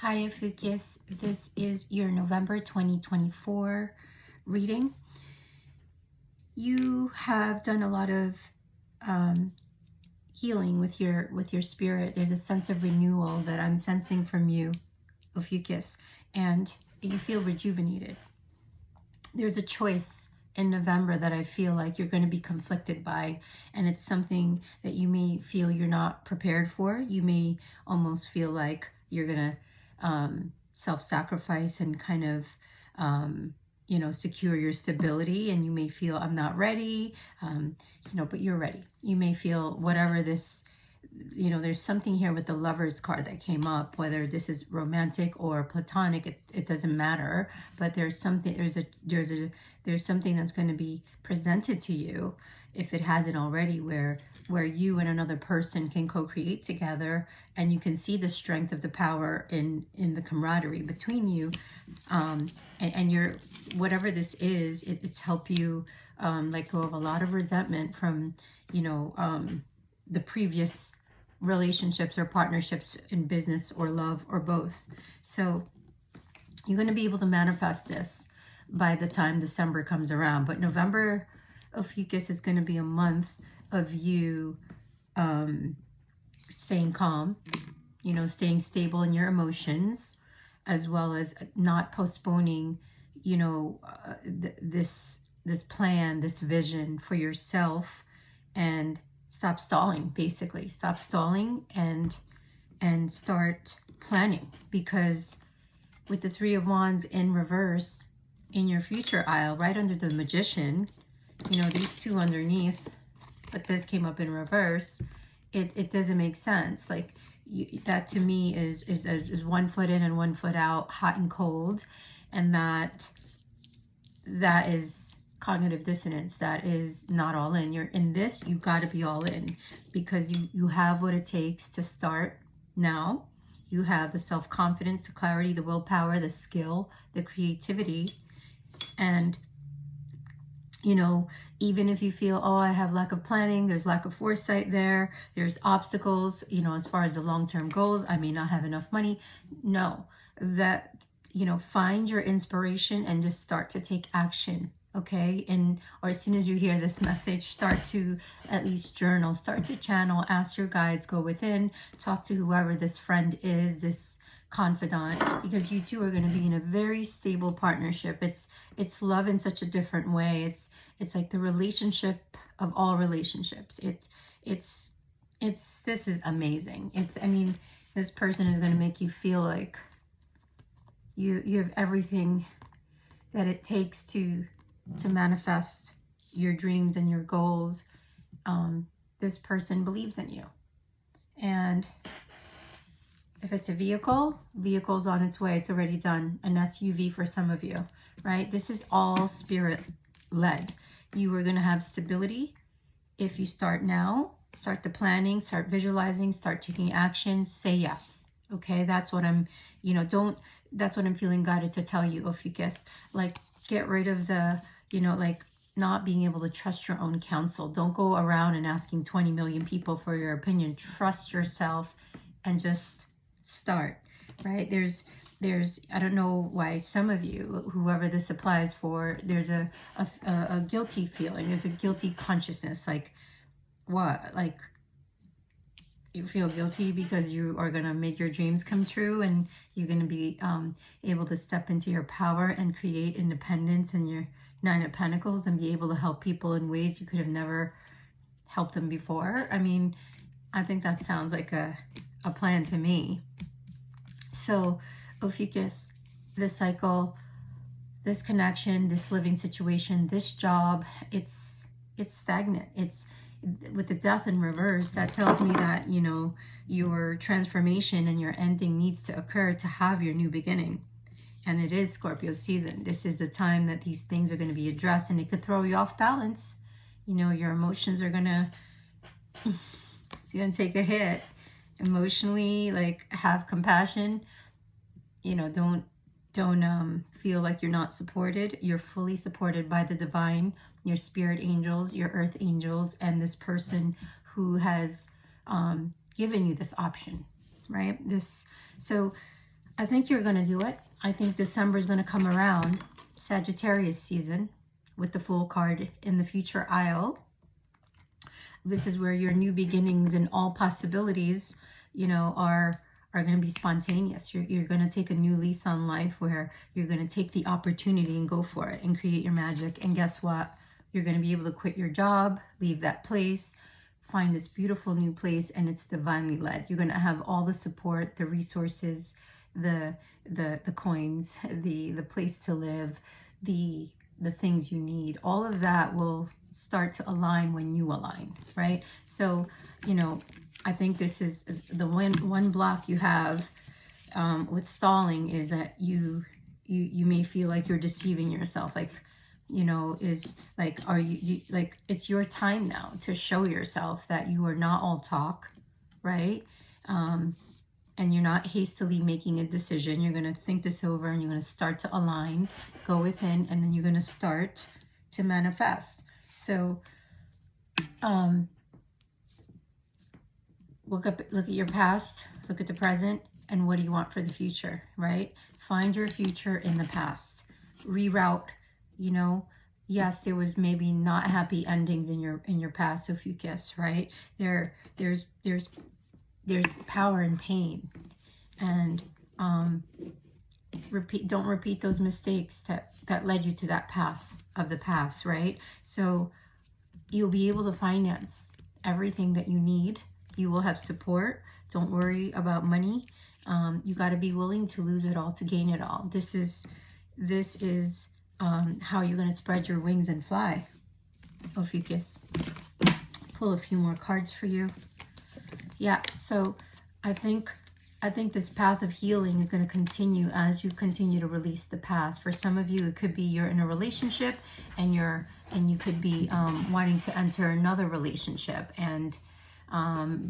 Hi, Ophiuchus. This is your November 2024 reading. You have done a lot of healing with your spirit. There's a sense of renewal that I'm sensing from you, Ophiuchus, and you feel rejuvenated. There's a choice in November that I feel like you're going to be conflicted by, and it's something that you may feel you're not prepared for. You may almost feel like you're going to self-sacrifice and kind of secure your stability, and you may feel I'm not ready, but you're ready. You may feel whatever this, there's something here with the Lovers card that came up, whether this is romantic or platonic, it doesn't matter, but there's something, there's something that's going to be presented to you, if it hasn't already, where you and another person can co-create together, and you can see the strength of the power in the camaraderie between you, and you're, whatever this is, it's helped you let go of a lot of resentment from the previous relationships or partnerships in business or love or both. So you're going to be able to manifest this by the time December comes around. But November, Ophiuchus, is going to be a month of you staying calm, staying stable in your emotions, as well as not postponing, this plan, this vision for yourself, and stop stalling. Basically, stop stalling and start planning, because with the Three of Wands in reverse in your future aisle, right under the Magician, these two underneath, but this came up in reverse, it doesn't make sense. Like, that to me is 1 foot in and 1 foot out, hot and cold, and that is cognitive dissonance. That is not all in. You're in this, you got to be all in, because you have what it takes to start now. You have the self-confidence, the clarity, the willpower, the skill, the creativity, and even if you feel, oh, I have lack of planning, there's lack of foresight there, there's obstacles, as far as the long-term goals, I may not have enough money. No, that, find your inspiration and just start to take action. Okay, or as soon as you hear this message, start to at least journal, start to channel, ask your guides, go within, talk to whoever this friend is, this confidant, because you two are going to be in a very stable partnership. It's love in such a different way. It's like the relationship of all relationships. This is amazing. This person is going to make you feel like you have everything that it takes to manifest your dreams and your goals. This person believes in you. And if it's a vehicle's on its way. It's already done. An SUV for some of you, right? This is all spirit led. You are going to have stability if you start now. Start the planning, start visualizing, start taking action, say yes. Okay, that's what I'm, that's what I'm feeling guided to tell you, Ophiuchus. Like, get rid of the, not being able to trust your own counsel. Don't go around and asking 20 million people for your opinion. Trust yourself and just start, right? There's I don't know why some of you, whoever this applies for, there's a guilty feeling. There's a guilty consciousness. Like, what? Like, you feel guilty because you are going to make your dreams come true, and you're going to be able to step into your power and create independence in your Nine of Pentacles, and be able to help people in ways you could have never helped them before. I think that sounds like a plan to me. So, Ophiuchus, this cycle, this connection, this living situation, this job, it's stagnant. It's with the Death in reverse. That tells me that, your transformation and your ending needs to occur to have your new beginning. And it is Scorpio season. This is the time that these things are going to be addressed, and it could throw you off balance. Your emotions are gonna you're gonna take a hit emotionally. Like, have compassion. Don't feel like you're not supported. You're fully supported by the divine, your spirit angels, your earth angels, and this person who has given you this option, right? So I think you're going to do it. I think December is going to come around, Sagittarius season, with the Fool card in the future aisle. This is where your new beginnings and all possibilities, you know, are going to be spontaneous. You're going to take a new lease on life, where you're going to take the opportunity and go for it and create your magic. And guess what? You're going to be able to quit your job, leave that place, find this beautiful new place, and it's divinely led. You're going to have all the support, the resources, the coins, the place to live, the things you need. All of that will start to align when you align, right? So, you know, I think this is the one block you have with stalling, is that you may feel like you're deceiving yourself. Like, you know, is like, are you like, it's your time now to show yourself that you are not all talk, right? And you're not hastily making a decision. You're going to think this over, and you're going to start to align, go within, and then you're going to start to manifest. So, look at your past, look at the present, and what do you want for the future, right? Find your future in the past. Reroute, you know. Yes, there was maybe not happy endings in your past, Ophiuchus, right? There's power in pain, and don't repeat those mistakes that led you to that path of the past, right? So you'll be able to finance everything that you need. You will have support. Don't worry about money. You got to be willing to lose it all to gain it all. This is how you're going to spread your wings and fly, Ophiuchus. Pull a few more cards for you. Yeah, so I think this path of healing is going to continue as you continue to release the past. For some of you, it could be you're in a relationship, and you could be wanting to enter another relationship, and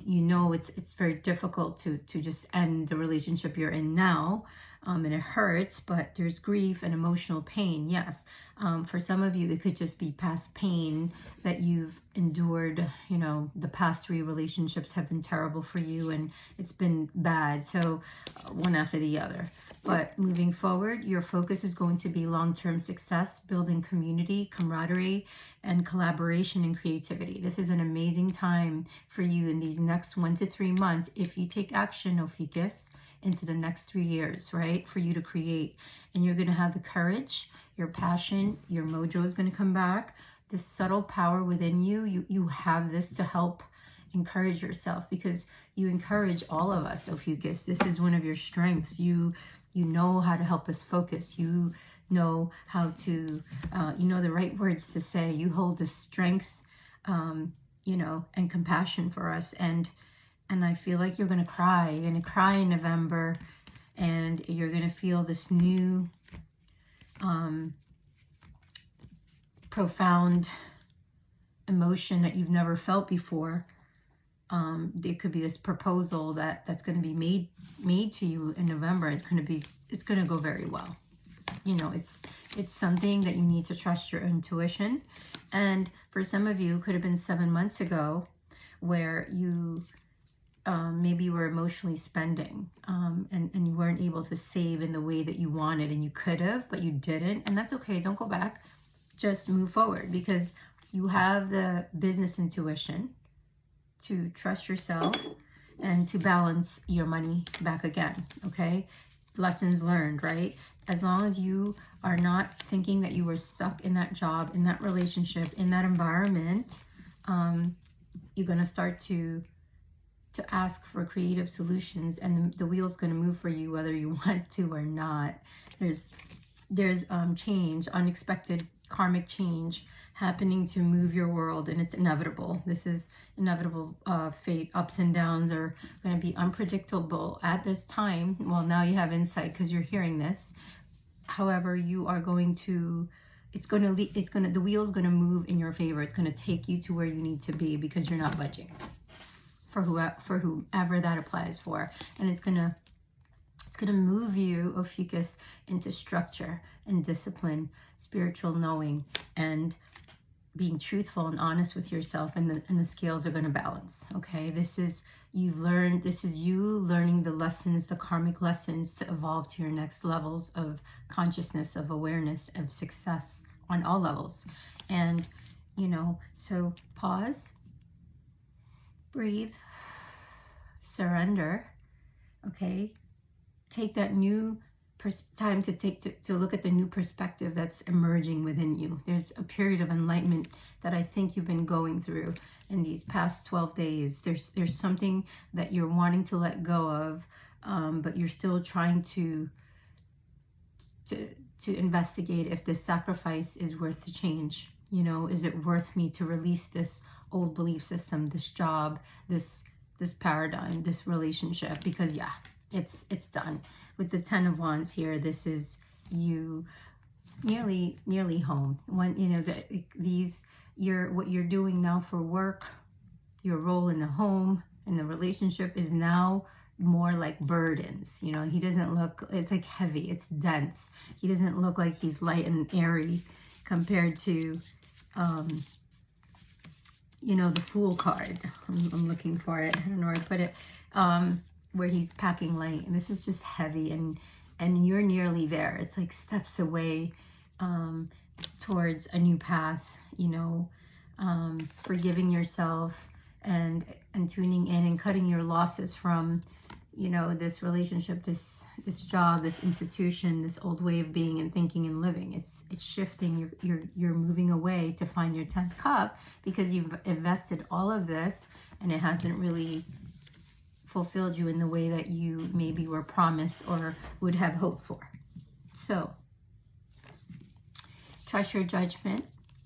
you know it's very difficult to just end the relationship you're in now. And it hurts, but there's grief and emotional pain, yes. For some of you, it could just be past pain that you've endured. You know, the past 3 relationships have been terrible for you, and it's been bad, so one after the other. But moving forward, your focus is going to be long-term success, building community, camaraderie, and collaboration and creativity. This is an amazing time for you in these next 1 to 3 months, if you take action, Ophiuchus, into the next 3 years, right, for you to create. And you're going to have the courage, your passion, your mojo is going to come back, this subtle power within you. You have this to help encourage yourself, because you encourage all of us, Ophiuchus. This is one of your strengths. You know how to help us focus. You know how to, you know the right words to say. You hold the strength, you know, and compassion for us. And I feel like you're going to cry. You're going to cry in November, and you're going to feel this new, profound emotion that you've never felt before. There could be this proposal that's going to be made to you in November. It's going to go very well. You know, it's something that you need to trust your intuition. And for some of you, it could have been 7 months ago, where you maybe you were emotionally spending, and you weren't able to save in the way that you wanted, and you could have, but you didn't. And that's okay. Don't go back. Just move forward, because you have the business intuition to trust yourself and to balance your money back again. Okay? Lessons learned, right? As long as you are not thinking that you were stuck in that job, in that relationship, in that environment, you're going to start to ask for creative solutions, and the wheel's going to move for you whether you want to or not. There's change, unexpected karmic change happening to move your world, and it's inevitable. This is inevitable. Fate, ups and downs are going to be unpredictable at this time. Well, now you have insight because you're hearing this. However, you are going to, the wheel's going to move in your favor. It's going to take you to where you need to be, because you're not budging. For whoever that applies for. And it's gonna move you, Ophiuchus, into structure and discipline, spiritual knowing, and being truthful and honest with yourself, and the scales are going to balance. Okay, this is You've learned, this is you learning the lessons, the karmic lessons to evolve to your next levels of consciousness, of awareness, of success on all levels. And, you know, so pause, breathe, surrender, okay? Take that new time to look at the new perspective that's emerging within you. There's a period of enlightenment that I think you've been going through in these past 12 days. There's something that you're wanting to let go of, but you're still trying to investigate if this sacrifice is worth the change. You know, is it worth me to release this old belief system, this job, this paradigm, this relationship? Because yeah, it's done. With the 10 of Wands here, this is you nearly home. When, you know, what you're doing now for work, your role in the home, in the relationship is now more like burdens. You know, he doesn't look, it's like heavy, it's dense. He doesn't look like he's light and airy compared to, you know, the Fool card. I'm looking for it. I don't know where I put it. Where he's packing light, and this is just heavy, and you're nearly there. It's like steps away towards a new path, you know, forgiving yourself and tuning in and cutting your losses from, you know, this relationship, this job, this institution, this old way of being and thinking and living. It's shifting. You're moving away to find your 10th cup because you've invested all of this and it hasn't really fulfilled you in the way that you maybe were promised or would have hoped for. So trust your judgment,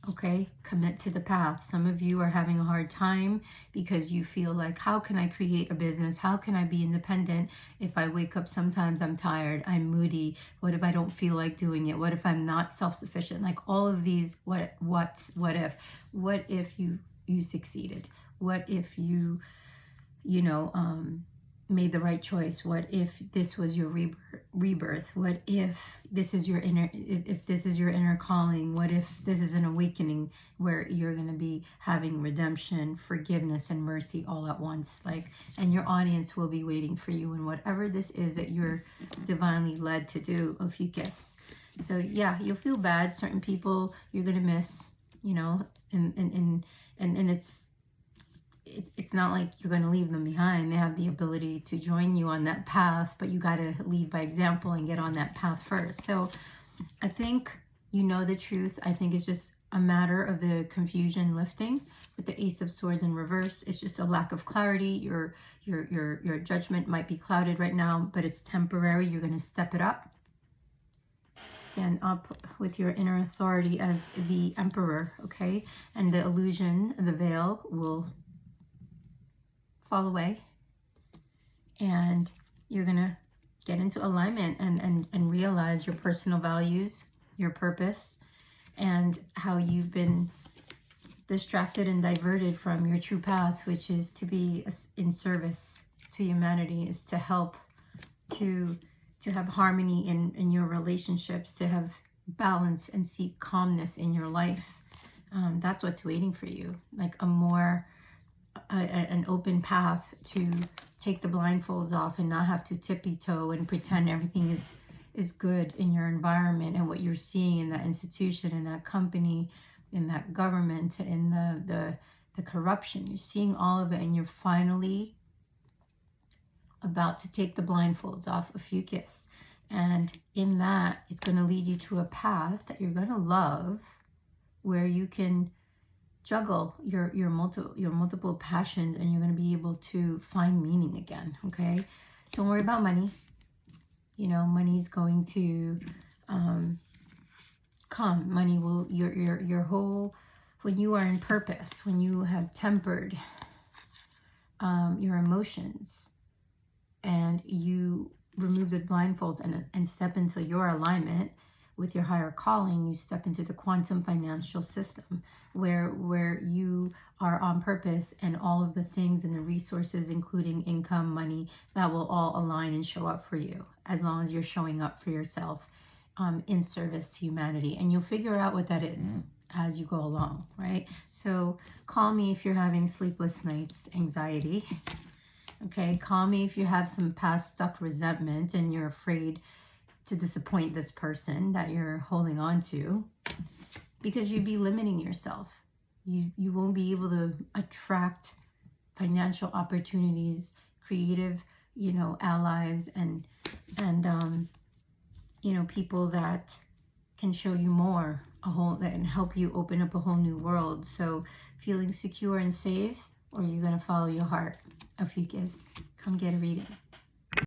okay? Commit to the path. Some of you are having a hard time because you feel like, how can I create a business? How can I be independent if I wake up sometimes I'm tired, I'm moody? What if I don't feel like doing it? What if I'm not self-sufficient? Like all of these what if you succeeded? What if you know, made the right choice? What if this was your rebirth? What if this is your inner calling? What if this is an awakening where you're going to be having redemption, forgiveness, and mercy all at once? Like, and your audience will be waiting for you in whatever this is that you're divinely led to do, Ophiuchus. So yeah, you'll feel bad. Certain people you're going to miss, you know, and it's not like you're going to leave them behind. They have the ability to join you on that path, but you got to lead by example and get on that path first. So I think you know the truth. I think it's just a matter of the confusion lifting with the Ace of Swords in reverse. It's just a lack of clarity. Your judgment might be clouded right now, but it's temporary. You're going to step it up. Stand up with your inner authority as the Emperor, okay? And the illusion, the veil will fall away, and you're gonna get into alignment and realize your personal values, your purpose, and how you've been distracted and diverted from your true path, which is to be in service to humanity, is to help, to have harmony in your relationships, to have balance and seek calmness in your life. That's what's waiting for you, like an open path to take the blindfolds off and not have to tippy-toe and pretend everything is good in your environment and what you're seeing in that institution, in that company, in that government, in the corruption. You're seeing all of it, and you're finally about to take the blindfolds off of Ophiuchus. And in that, it's going to lead you to a path that you're going to love, where you can juggle your multiple passions, and you're going to be able to find meaning again. Okay, don't worry about money. You know, money is going to come. Money will, your whole, when you are in purpose, when you have tempered your emotions, and you remove the blindfolds and step into your alignment with your higher calling, you step into the quantum financial system where you are on purpose, and all of the things and the resources, including income, money, that will all align and show up for you, as long as you're showing up for yourself in service to humanity. And you'll figure out what that is as you go along, right? So call me if you're having sleepless nights, anxiety, Okay, call me if you have some past stuck resentment and you're afraid to disappoint this person that you're holding on to, because you'd be limiting yourself. You won't be able to attract financial opportunities, creative, allies, and people that can show you more, and help you open up a whole new world. So feeling secure and safe, or you're going to follow your heart? Ophiuchus, come get a reading.